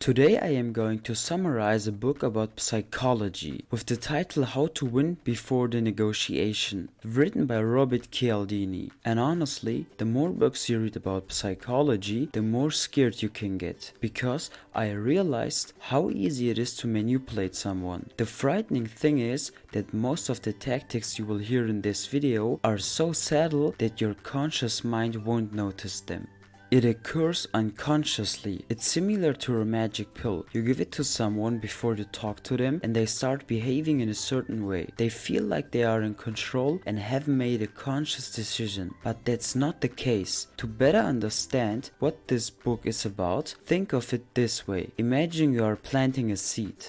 Today I am going to summarize a book about psychology with the title How to Win Before the Negotiation, written by Robert Cialdini. And honestly, the more books you read about psychology, the more scared you can get, because I realized how easy it is to manipulate someone. The frightening thing is that most of the tactics you will hear in this video are so subtle that your conscious mind won't notice them. It occurs unconsciously. It's similar to a magic pill. You give it to someone before you talk to them and they start behaving in a certain way. They feel like they are in control and have made a conscious decision. But that's not the case. To better understand what this book is about, think of it this way. Imagine you are planting a seed.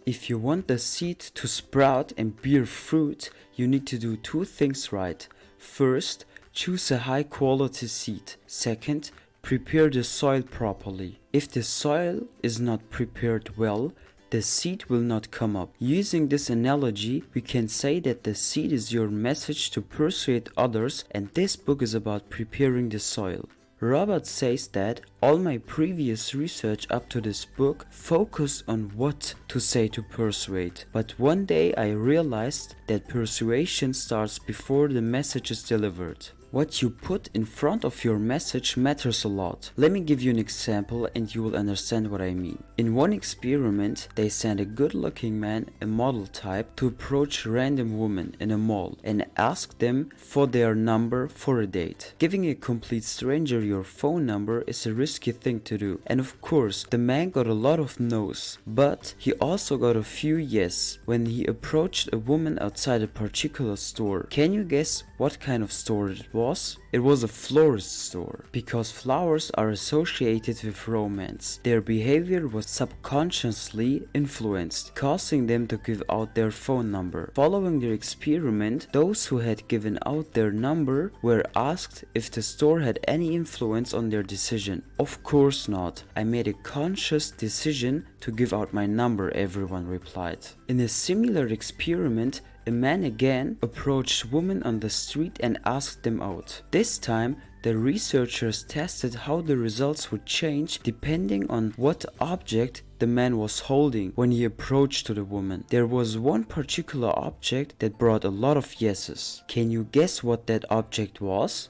If you want the seed to sprout and bear fruit, you need to do two things right. First, choose a high quality seed. Second, prepare the soil properly. If the soil is not prepared well, the seed will not come up. Using this analogy, we can say that the seed is your message to persuade others, and this book is about preparing the soil. Robert says that all my previous research up to this book focused on what to say to persuade, but one day I realized that persuasion starts before the message is delivered. What you put in front of your message matters a lot. Let me give you an example and you will understand what I mean. In one experiment, they sent a good-looking man, a model type, to approach random women in a mall and ask them for their number for a date. Giving a complete stranger your phone number is a risky thing to do. And of course, the man got a lot of no's, but he also got a few yes when he approached a woman outside a particular store. Can you guess what kind of store it was? It was a florist store, because flowers are associated with romance. Their behavior was subconsciously influenced, causing them to give out their phone number. Following their experiment, those who had given out their number were asked if the store had any influence on their decision. Of course not. I made a conscious decision to give out my number, everyone replied. In a similar experiment, a man again approached women on the street and asked them out. This time, the researchers tested how the results would change depending on what object the man was holding when he approached to the woman. There was one particular object that brought a lot of yeses. Can you guess what that object was?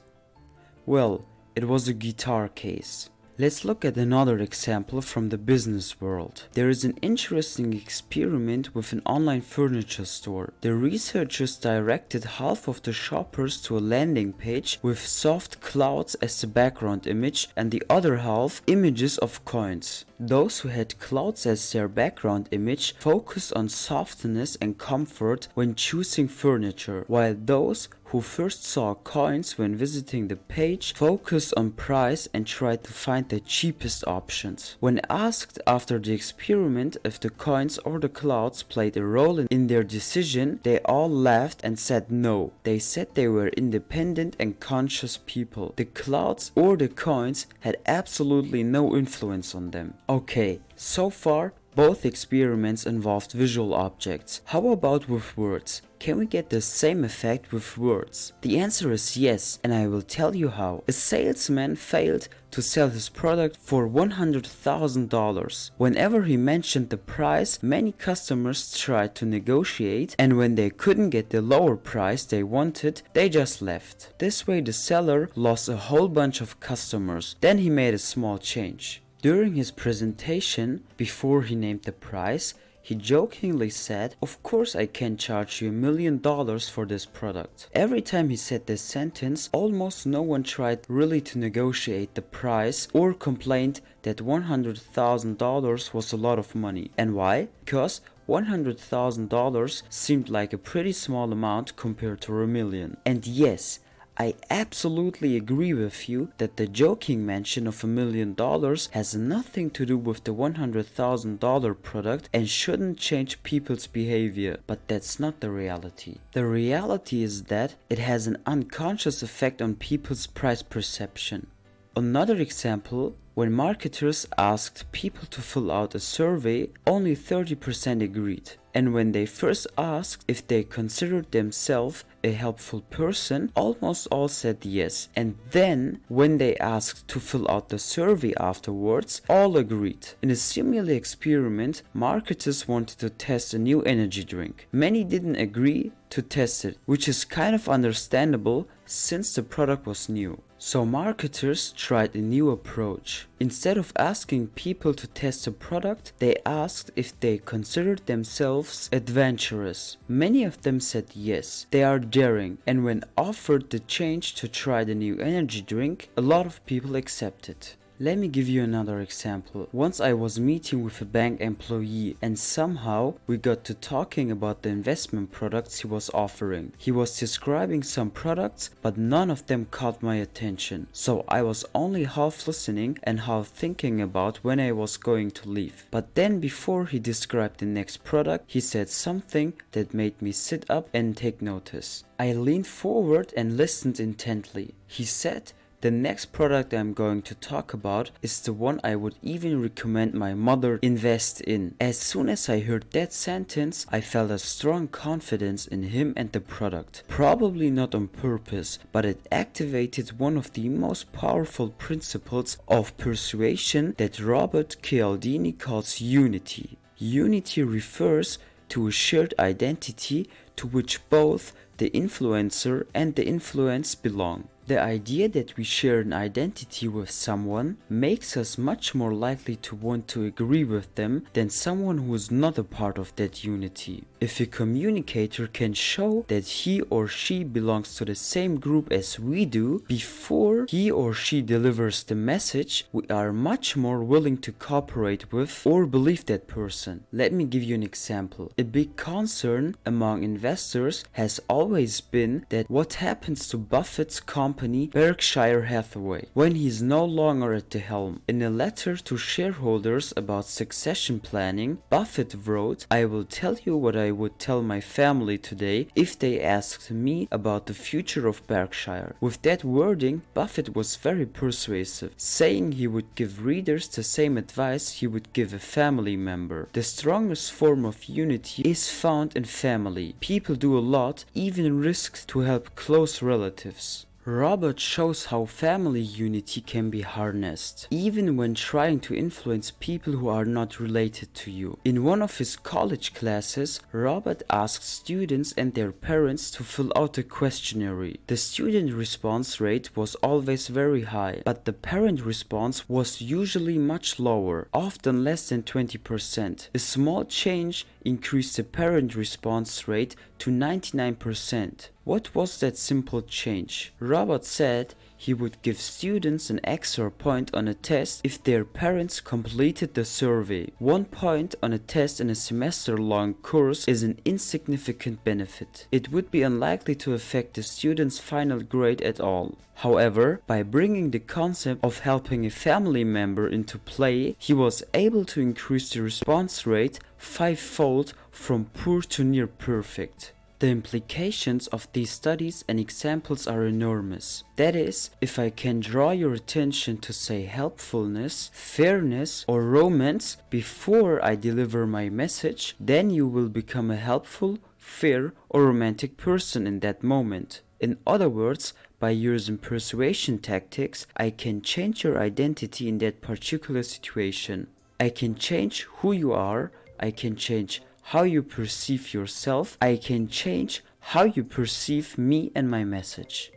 Well, it was a guitar case. Let's look at another example from the business world. There is an interesting experiment with an online furniture store. The researchers directed half of the shoppers to a landing page with soft clouds as the background image and the other half images of coins. Those who had clouds as their background image focused on softness and comfort when choosing furniture, while those who first saw coins when visiting the page focused on price and tried to find the cheapest options. When asked after the experiment if the coins or the clouds played a role in their decision, they all laughed and said no. They said they were independent and conscious people. The clouds or the coins had absolutely no influence on them. Okay, so far, both experiments involved visual objects. How about with words? Can we get the same effect with words? The answer is yes, and I will tell you how. A salesman failed to sell his product for $100,000. Whenever he mentioned the price, many customers tried to negotiate, and when they couldn't get the lower price they wanted, they just left. This way the seller lost a whole bunch of customers. Then he made a small change. During his presentation, before he named the price, he jokingly said, "Of course I can charge you $1 million for this product." Every time he said this sentence, almost no one tried really to negotiate the price or complained that $100,000 was a lot of money. And why? Because $100,000 seemed like a pretty small amount compared to $1 million. And yes, I absolutely agree with you that the joking mention of $1 million has nothing to do with the $100,000 product and shouldn't change people's behavior, but that's not the reality. The reality is that it has an unconscious effect on people's price perception. Another example When marketers asked people to fill out a survey, only 30% agreed. And when they first asked if they considered themselves a helpful person, almost all said yes. And then, when they asked to fill out the survey afterwards, all agreed. In a similar experiment, marketers wanted to test a new energy drink. Many didn't agree to test it, which is kind of understandable since the product was new. So marketers tried a new approach. Instead of asking people to test a product, they asked if they considered themselves adventurous. Many of them said yes, they are daring, and when offered the change to try the new energy drink, a lot of people accepted. Let me give you another example. Once I was meeting with a bank employee and somehow we got to talking about the investment products he was offering. He was describing some products, but none of them caught my attention. So I was only half listening and half thinking about when I was going to leave. But then before he described the next product, he said something that made me sit up and take notice. I leaned forward and listened intently. He said, "The next product I'm going to talk about is the one I would even recommend my mother invest in." As soon as I heard that sentence, I felt a strong confidence in him and the product. Probably not on purpose, but it activated one of the most powerful principles of persuasion that Robert Cialdini calls unity. Unity refers to a shared identity to which both the influencer and the influenced belong. The idea that we share an identity with someone makes us much more likely to want to agree with them than someone who is not a part of that unity. If a communicator can show that he or she belongs to the same group as we do before he or she delivers the message, we are much more willing to cooperate with or believe that person. Let me give you an example. A big concern among investors has always been that what happens to Buffett's company Berkshire Hathaway when he is no longer at the helm. In a letter to shareholders about succession planning, Buffett wrote, "I will tell you what I would tell my family today if they asked me about the future of Berkshire." With that wording, Buffett was very persuasive, saying he would give readers the same advice he would give a family member. The strongest form of unity is found in family. People do a lot, even risk to help close relatives. Robert shows how family unity can be harnessed, even when trying to influence people who are not related to you. In one of his college classes, Robert asked students and their parents to fill out a questionnaire. The student response rate was always very high, but the parent response was usually much lower, often less than 20%. A small change increased the parent response rate to 99%. What was that simple change? Robert said he would give students an extra point on a test if their parents completed the survey. 1 point on a test in a semester-long course is an insignificant benefit. It would be unlikely to affect the student's final grade at all. However, by bringing the concept of helping a family member into play, he was able to increase the response rate 5-fold from poor to near perfect. The implications of these studies and examples are enormous. That is, if I can draw your attention to say helpfulness, fairness, or romance before I deliver my message, then you will become a helpful, fair, or romantic person in that moment. In other words, by using persuasion tactics, I can change your identity in that particular situation. I can change who you are, I can change how you perceive yourself, I can change how you perceive me and my message.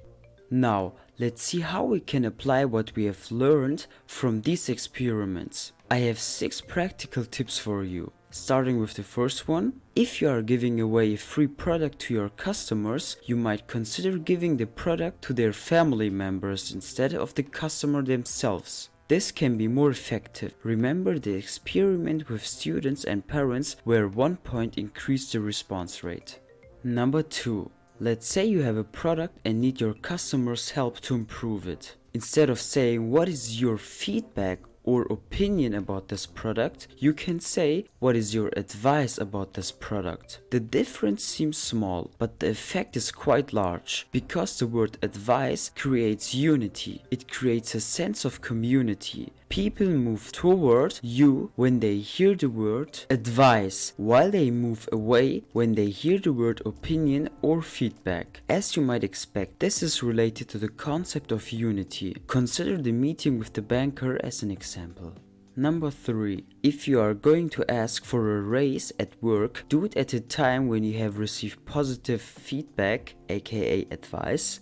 Now, let's see how we can apply what we have learned from these experiments. I have 6 practical tips for you. Starting with the first one, if you are giving away a free product to your customers, you might consider giving the product to their family members instead of the customer themselves. This can be more effective. Remember the experiment with students and parents where 1 point increased the response rate. Number 2. Let's say you have a product and need your customers' help to improve it. Instead of saying what is your feedback or opinion about this product, you can say what is your advice about this product. The difference seems small, but the effect is quite large. Because the word advice creates unity, it creates a sense of community. People move toward you when they hear the word advice, while they move away when they hear the word opinion or feedback. As you might expect, this is related to the concept of unity. Consider the meeting with the banker as an example. Number 3. If you are going to ask for a raise at work, do it at a time when you have received positive feedback, aka advice,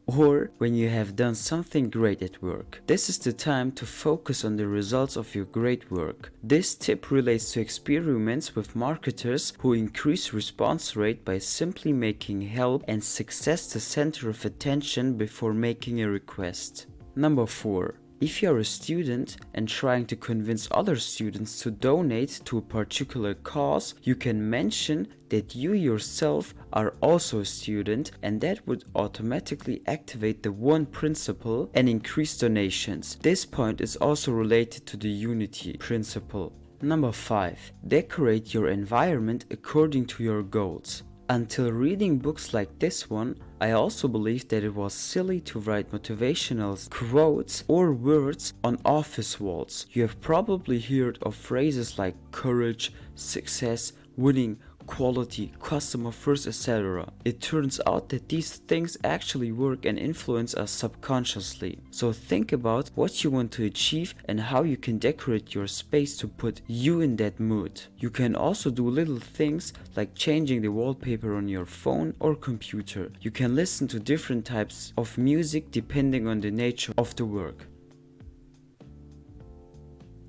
or when you have done something great at work. This is the time to focus on the results of your great work. This tip relates to experiments with marketers who increase response rate by simply making help and success the center of attention before making a request. Number 4. If you are a student and trying to convince other students to donate to a particular cause, you can mention that you yourself are also a student, and that would automatically activate the one principle and increase donations. This point is also related to the unity principle. Number 5. Decorate your environment according to your goals. Until reading books like this one, I also believed that it was silly to write motivational quotes or words on office walls. You have probably heard of phrases like courage, success, winning, quality, customer first, etc. It turns out that these things actually work and influence us subconsciously. So think about what you want to achieve and how you can decorate your space to put you in that mood. You can also do little things like changing the wallpaper on your phone or computer. You can listen to different types of music depending on the nature of the work.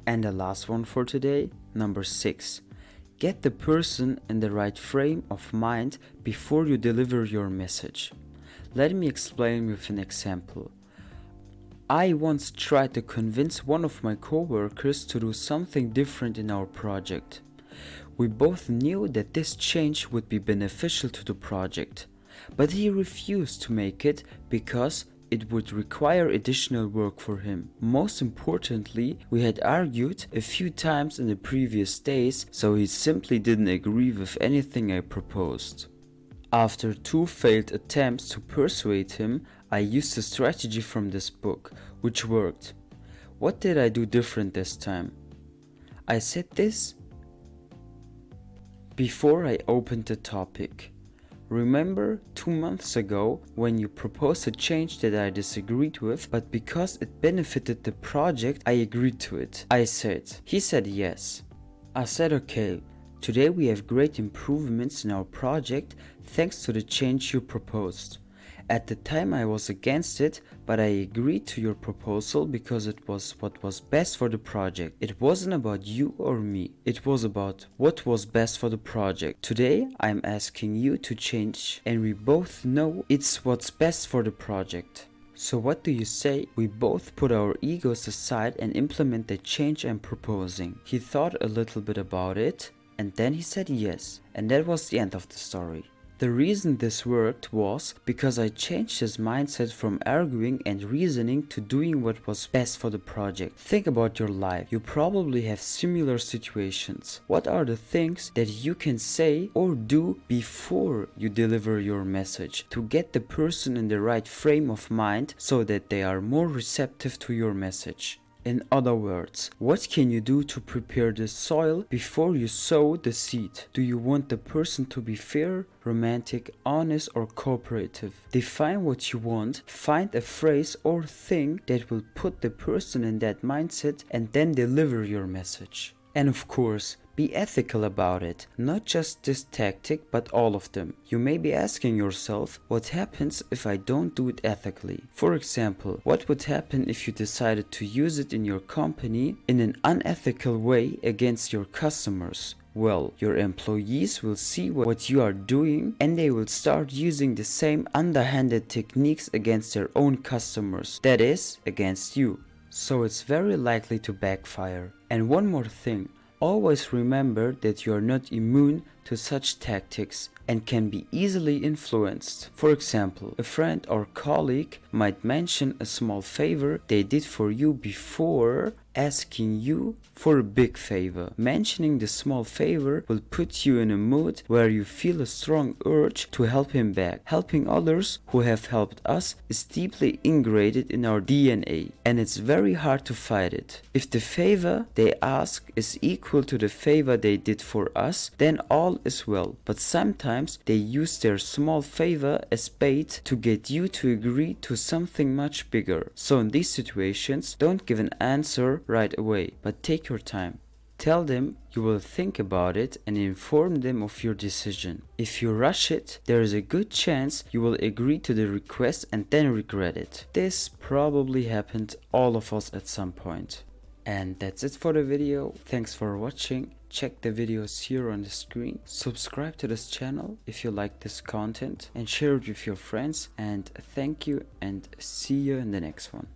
And the last one for today, number 6. Get the person in the right frame of mind before you deliver your message. Let me explain with an example. I once tried to convince one of my coworkers to do something different in our project. We both knew that this change would be beneficial to the project, but he refused to make it because it would require additional work for him. Most importantly, we had argued a few times in the previous days, so he simply didn't agree with anything I proposed. After 2 failed attempts to persuade him, I used a strategy from this book, which worked. What did I do different this time? I said this before I opened the topic. Remember 2 months ago when you proposed a change that I disagreed with, but because it benefited the project, I agreed to it. I said. He said yes. I said okay. Today we have great improvements in our project thanks to the change you proposed. At the time I was against it, but I agreed to your proposal because it was what was best for the project. It wasn't about you or me. It was about what was best for the project. Today I'm asking you to change, and we both know it's what's best for the project. So what do you say we both put our egos aside and implement the change I'm proposing? He thought a little bit about it, and then he said yes, and that was the end of the story. The reason this worked was because I changed his mindset from arguing and reasoning to doing what was best for the project. Think about your life. You probably have similar situations. What are the things that you can say or do before you deliver your message to get the person in the right frame of mind so that they are more receptive to your message? In other words, what can you do to prepare the soil before you sow the seed? Do you want the person to be fair, romantic, honest, or cooperative? Define what you want, find a phrase or thing that will put the person in that mindset, and then deliver your message. And of course, be ethical about it, not just this tactic, but all of them. You may be asking yourself, what happens if I don't do it ethically? For example, what would happen if you decided to use it in your company in an unethical way against your customers? Well, your employees will see what you are doing, and they will start using the same underhanded techniques against their own customers, that is, against you. So it's very likely to backfire. And one more thing. Always remember that you are not immune to such tactics and can be easily influenced. For example, a friend or colleague might mention a small favor they did for you before asking you for a big favor. Mentioning the small favor will put you in a mood where you feel a strong urge to help him back. Helping others who have helped us is deeply ingrained in our DNA, and it's very hard to fight it. If the favor they ask is equal to the favor they did for us, then all is well. But sometimes they use their small favor as bait to get you to agree to something much bigger. So in these situations, don't give an answer right away, but take your time. Tell them you will think about it and inform them of your decision. If you rush it, there is a good chance you will agree to the request and then regret it. This probably happened all of us at some point. And that's it for the video. Thanks for watching. Check the videos here on the screen. Subscribe to this channel if you like this content and share it with your friends. And thank you and see you in the next one.